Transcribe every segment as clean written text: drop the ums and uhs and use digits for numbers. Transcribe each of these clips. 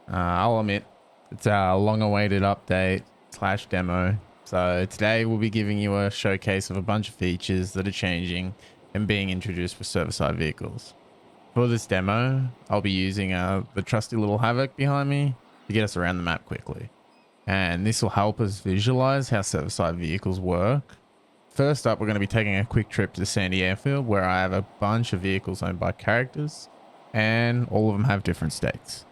I'll admit it's a long-awaited update slash demo. So today we'll be giving you a showcase of a bunch of features that are changing and being introduced for server-side vehicles. For this demo, I'll be using the trusty little Havoc behind me to get us around the map quickly. And this will help us visualize how server-side vehicles work. First up, we're going to be taking a quick trip to Sandy Airfield, where I have a bunch of vehicles owned by characters, and all of them have different states.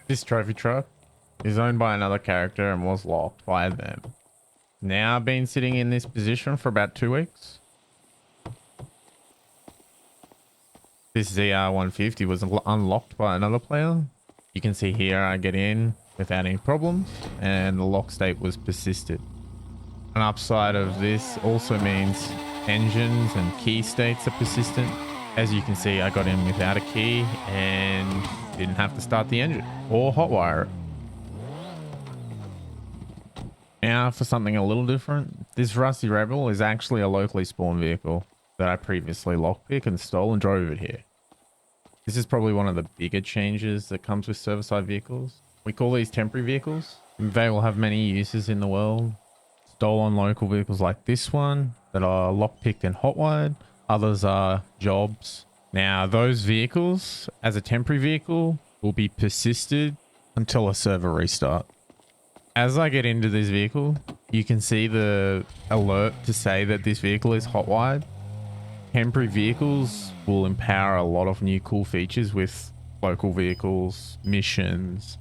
This trophy truck is owned by another character and was locked by them. Now been sitting in this position for about 2 weeks. This ZR150 was unlocked by another player. You can see here I get in without any problems and the lock state was persisted. An upside of this also means engines and key states are persistent. As you can see, I got in without a key and didn't have to start the engine or hotwire it. Now for something a little different, this Rusty Rebel is actually a locally spawned vehicle that I previously lockpicked and stole and drove it here. This is probably one of the bigger changes that comes with server-side vehicles. We call these temporary vehicles. They will have many uses in the world. Stolen local vehicles like this one that are lockpicked and hotwired. Others are jobs. Now those vehicles as a temporary vehicle will be persisted until a server restart. As I get into this vehicle, you can see the alert to say that this vehicle is hotwired. Temporary vehicles will empower a lot of new cool features with local vehicles, missions,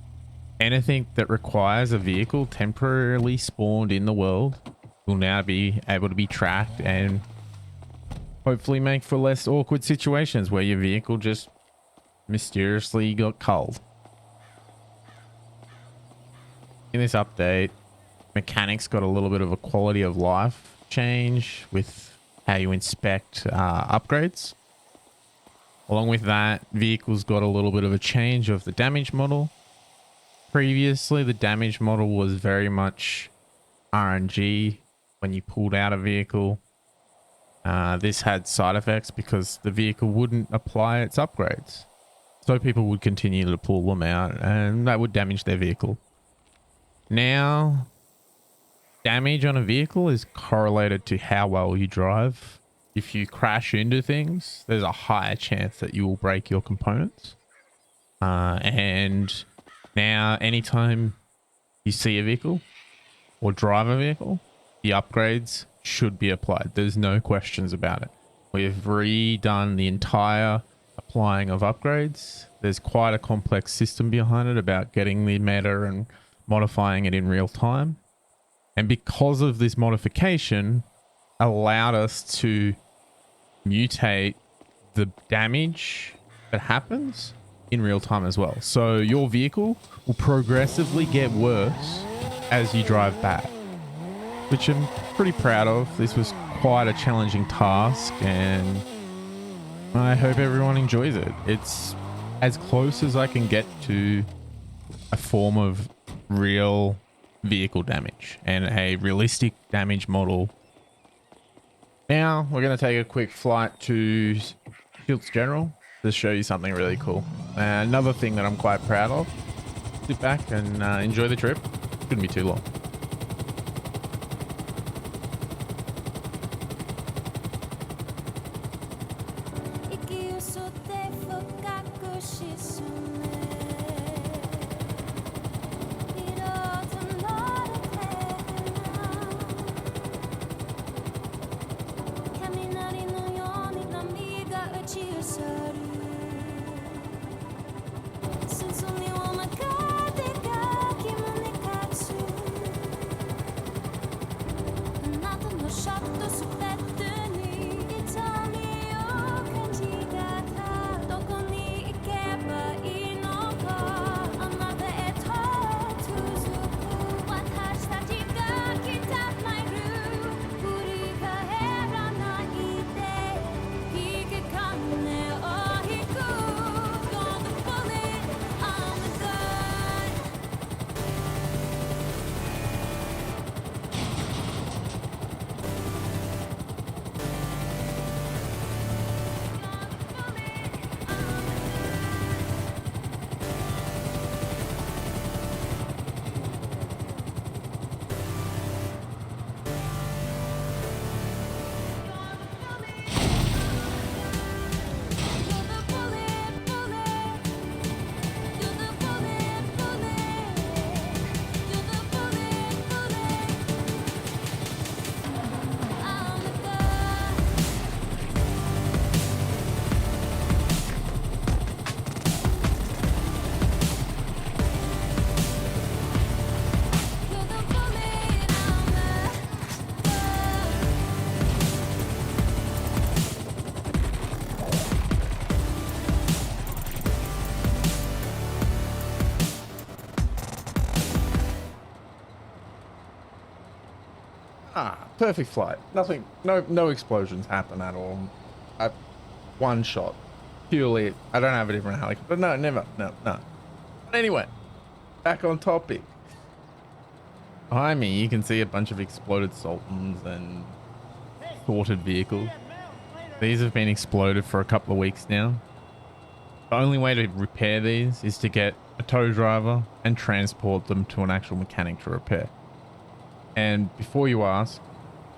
anything that requires a vehicle temporarily spawned in the world will now be able to be tracked and hopefully make for less awkward situations where your vehicle just mysteriously got culled. In this update, mechanics got a little bit of a quality of life change with how you inspect upgrades. Along with that, vehicles got a little bit of a change of the damage model. Previously, the damage model was very much RNG when you pulled out a vehicle. This had side effects because the vehicle wouldn't apply its upgrades. So people would continue to pull them out and that would damage their vehicle. Now, damage on a vehicle is correlated to how well you drive. If you crash into things, there's a higher chance that you will break your components. And now anytime you see a vehicle or drive a vehicle, the upgrades should be applied. There's no questions about it. We've redone the entire applying of upgrades. There's quite a complex system behind it about getting the meta and modifying it in real time. And because of this modification, allowed us to mutate the damage that happens in real time as well. So your vehicle will progressively get worse as you drive back, which I'm pretty proud of. This was quite a challenging task and I hope everyone enjoys it. It's as close as I can get to a form of real vehicle damage and a realistic damage model. Now we're going to take a quick flight to Shields General to show you something really cool. Another thing that I'm quite proud of. Sit back and enjoy the trip. Shouldn't be too long. Perfect flight. Nothing, no explosions happen at all. One shot. Purely, I don't have a different helicopter. No, never. No. But anyway, back on topic. Behind me, you can see a bunch of exploded Sultans and sorted vehicles. These have been exploded for a couple of weeks now. The only way to repair these is to get a tow driver and transport them to an actual mechanic to repair. And before you ask,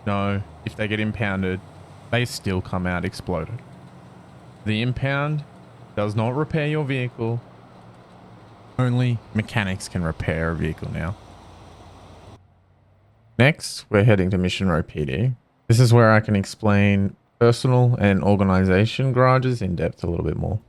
no, if they get impounded, they still come out exploded. The impound does not repair your vehicle. Only mechanics can repair a vehicle now. Next, we're heading to Mission Row PD. This is where I can explain personal and organization garages in depth a little bit more.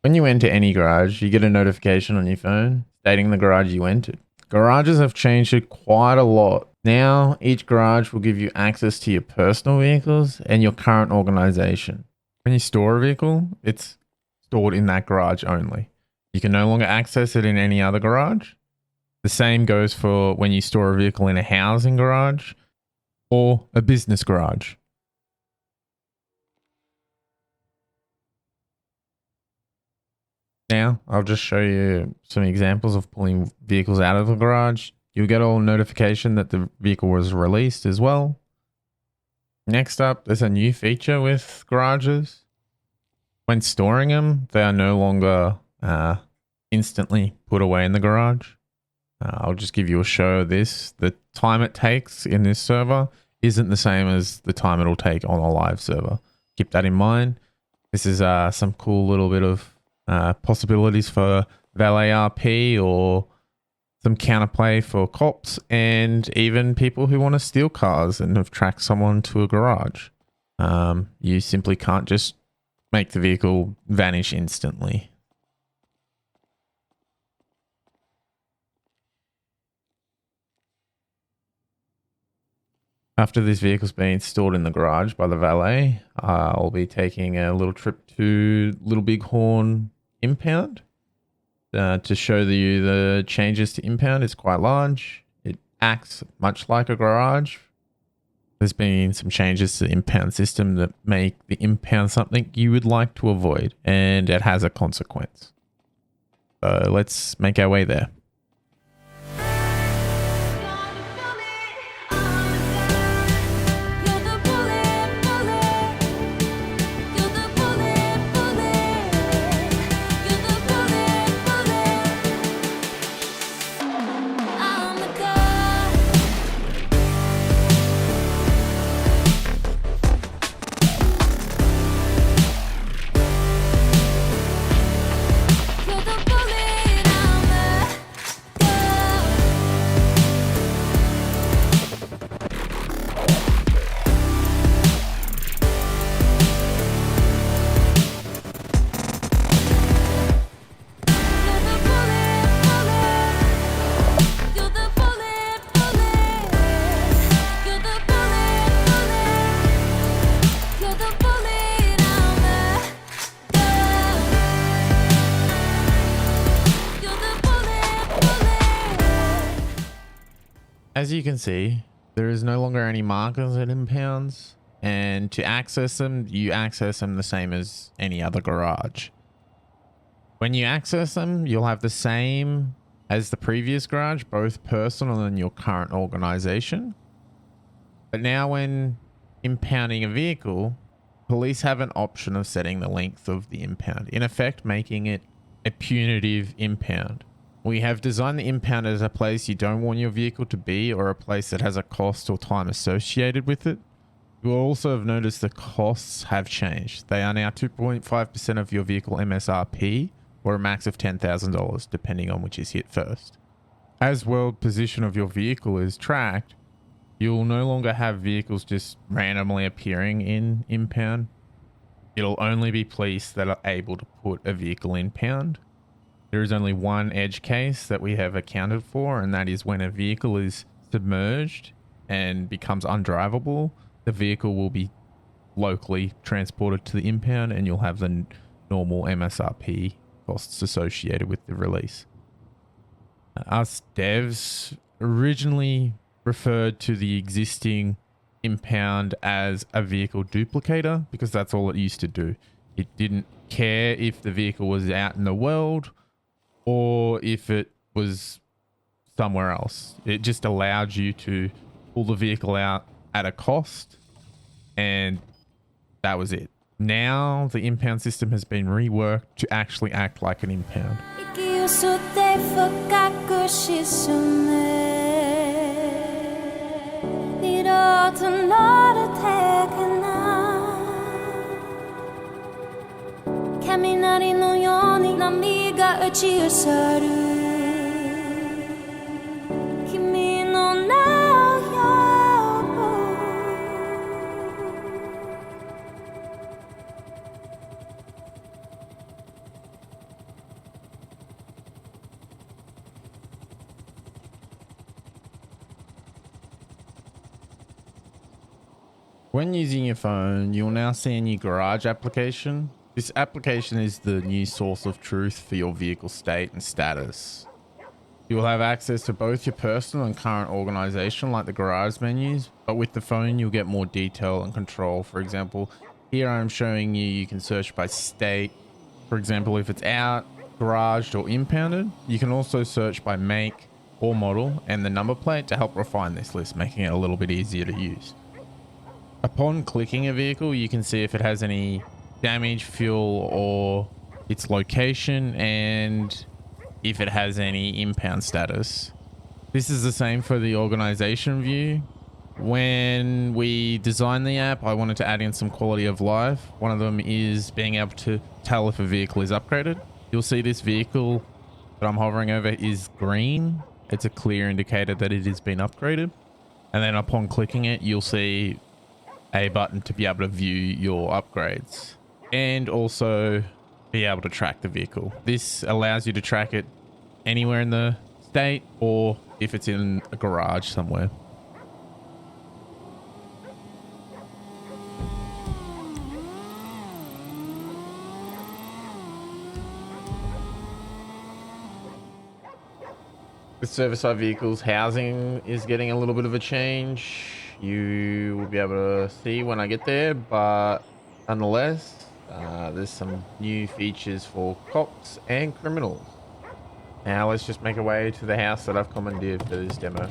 When you enter any garage, you get a notification on your phone stating the garage you entered. Garages have changed quite a lot. Now, each garage will give you access to your personal vehicles and your current organization. When you store a vehicle, it's stored in that garage only. You can no longer access it in any other garage. The same goes for when you store a vehicle in a housing garage or a business garage. Now, I'll just show you some examples of pulling vehicles out of the garage. You'll get a notification that the vehicle was released as well. Next up, there's a new feature with garages. When storing them, they are no longer instantly put away in the garage. I'll just give you a show of this. The time it takes in this server isn't the same as the time it'll take on a live server. Keep that in mind. This is some cool little bit of possibilities for valet RP or some counterplay for cops and even people who want to steal cars and have tracked someone to a garage. You simply can't just make the vehicle vanish instantly. After this vehicle's been stored in the garage by the valet, I'll be taking a little trip to Little Bighorn Impound to show you the changes to Impound. It's quite large. It acts much like a garage. There's been some changes to the impound system that make the impound something you would like to avoid, and it has a consequence. So let's make our way there. As you can see, there is no longer any markers at impounds, and to access them, you access them the same as any other garage. When you access them, you'll have the same as the previous garage, both personal and your current organization. But now when impounding a vehicle, police have an option of setting the length of the impound, in effect making it a punitive impound. We have designed the impound as a place you don't want your vehicle to be, or a place that has a cost or time associated with it. You will also have noticed the costs have changed. They are now 2.5% of your vehicle MSRP, or a max of $10,000, depending on which is hit first. As world position of your vehicle is tracked, you'll no longer have vehicles just randomly appearing in impound. It'll only be police that are able to put a vehicle in impound. There is only one edge case that we have accounted for, and that is when a vehicle is submerged and becomes undrivable, the vehicle will be locally transported to the impound and you'll have the normal MSRP costs associated with the release. Us devs originally referred to the existing impound as a vehicle duplicator because that's all it used to do. It didn't care if the vehicle was out in the world or if it was somewhere else. It just allowed you to pull the vehicle out at a cost, and that was it. Now the impound system has been reworked to actually act like an impound. When using your phone, you'll now see a new garage application. This application is the new source of truth for your vehicle state and status. You will have access to both your personal and current organization like the garage menus, but with the phone you'll get more detail and control. For example, here I'm showing you can search by state. For example, if it's out, garaged or impounded. You can also search by make or model and the number plate to help refine this list, making it a little bit easier to use. Upon clicking a vehicle, you can see if it has any damage, fuel, or its location, and if it has any impound status. This is the same for the organization view. When we designed the app, I wanted to add in some quality of life. One of them is being able to tell if a vehicle is upgraded. You'll see this vehicle that I'm hovering over is green. It's a clear indicator that it has been upgraded. And then upon clicking it, you'll see a button to be able to view your upgrades and also be able to track the vehicle. This allows you to track it anywhere in the state or if it's in a garage somewhere. With service side vehicles, housing is getting a little bit of a change. You will be able to see when I get there, but nonetheless, there's some new features for cops and criminals. Now let's just make our way to the house that I've commandeered for this demo.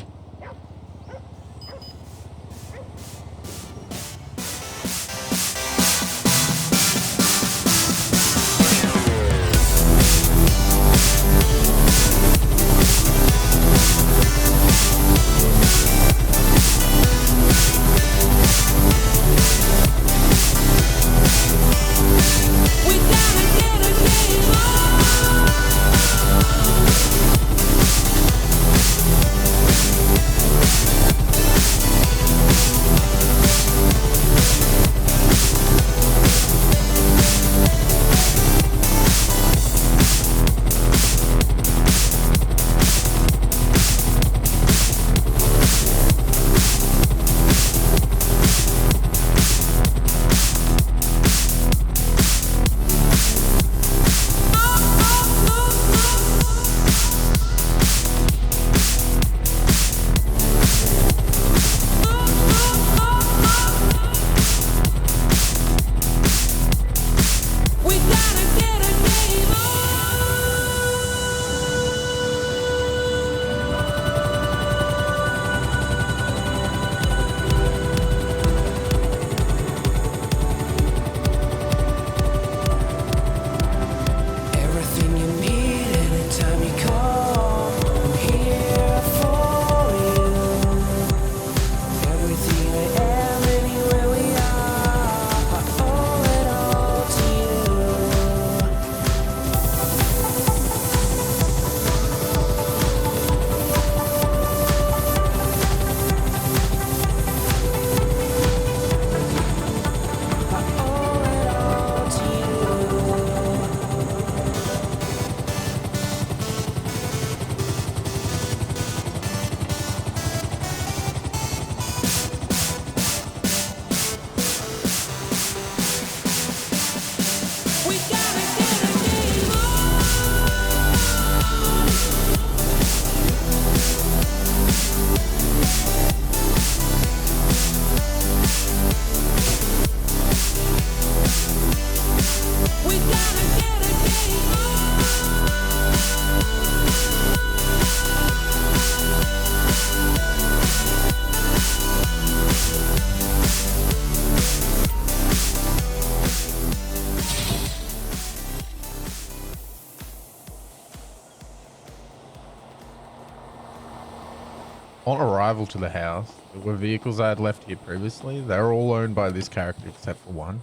On arrival to the house, there were vehicles I had left here previously. They were all owned by this character except for one.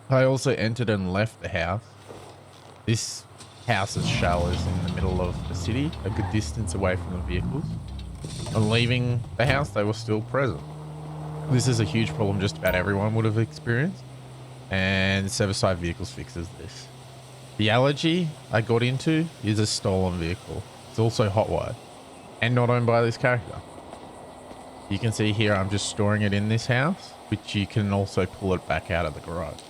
I also entered and left the house. This house's shell is in the middle of the city, a good distance away from the vehicles. On leaving the house, they were still present. This is a huge problem just about everyone would have experienced, and Severside Vehicles fixes this. The allergy I got into is a stolen vehicle. It's also hotwired and not owned by this character. You can see here I'm just storing it in this house, which you can also pull it back out of the garage.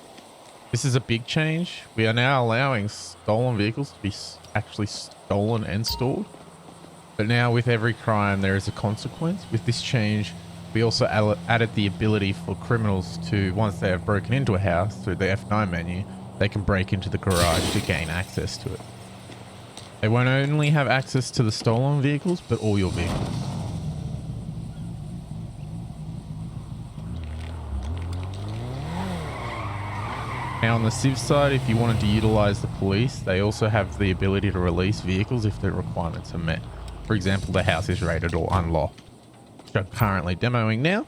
This is a big change. We are now allowing stolen vehicles to be actually stolen and stored. But now with every crime, there is a consequence. With this change, we also added the ability for criminals to, once they have broken into a house through the F9 menu, they can break into the garage to gain access to it. They won't only have access to the stolen vehicles, but all your vehicles. Now on the Civ side, if you wanted to utilize the police, they also have the ability to release vehicles if the requirements are met. For example, the house is raided or unlocked, which I'm currently demoing now.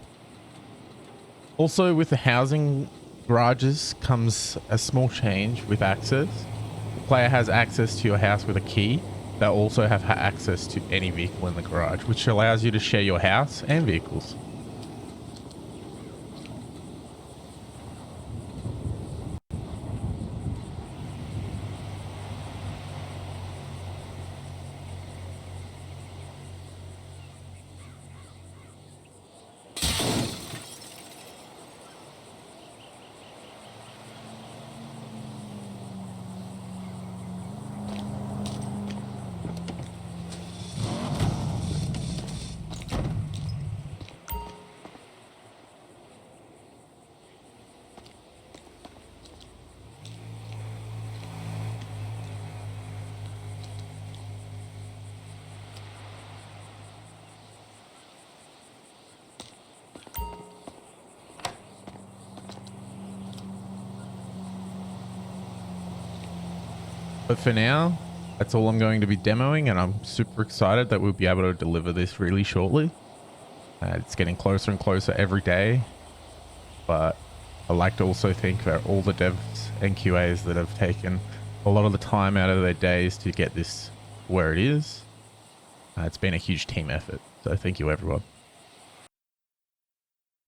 Also with the housing garages comes a small change with access. The player has access to your house with a key. They'll also have access to any vehicle in the garage, which allows you to share your house and vehicles. But for now, that's all I'm going to be demoing, and I'm super excited that we'll be able to deliver this really shortly. It's getting closer and closer every day, but I'd like to also thank all the devs and QAs that have taken a lot of the time out of their days to get this where it is. It's been a huge team effort, so thank you everyone.